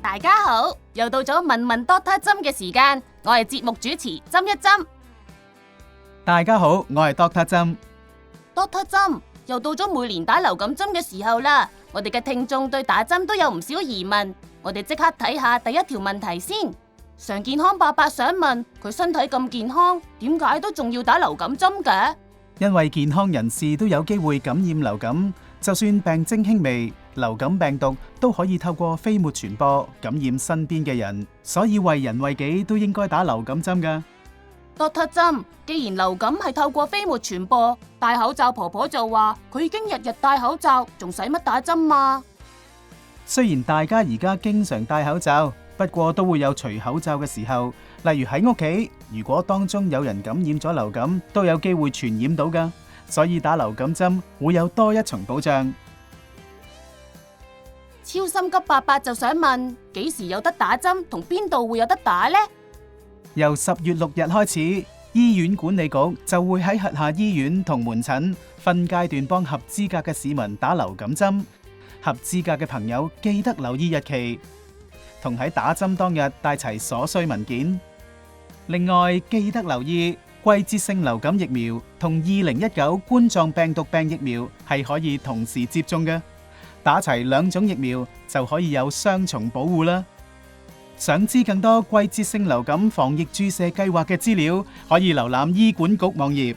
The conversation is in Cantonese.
大家好，又到咗問問 Doctor 針嘅時間，我係節目主持針一針。大家好，我係 Doctor 針。Doctor 針又到咗每年打流感針嘅時候啦，我哋嘅聽眾對打針都有唔少疑問，我哋即刻睇下第一條問題先。常健康伯伯想問，佢身體咁健康，點解都仲要打流感針嘅？因為健康人士都有機會感染流感，就算病徵輕微，流感病毒都可以透過飛沫傳播，感染身邊嘅人，所以為人為己都應該打流感針㗎。Doctor 針，既然流感係透過飛沫傳播，戴口罩婆婆就話佢已經日日戴口罩，仲使乜打針啊？雖然大家而家經常戴口罩，不過都會有除口罩嘅時候，例如喺屋企，如果當中有人感染咗流感，都有機會傳染到㗎，所以打流感針會有多一重保障。超心急伯伯就想問，幾時有得打針，同邊度會有得打呢？由10月6日開始，醫院管理局就會喺轄下醫院同門診分階段幫合資格嘅市民打流感針。合資格嘅朋友記得留意日期，同喺打針當日帶齊所需文件。另外，記得留意季節性流感疫苗同2019冠狀病毒病疫苗係可以同時接種嘅，打齊2種疫苗就可以有雙重保護啦。想知更多季節性流感防疫注射計劃嘅資料，可以瀏覽醫管局網頁。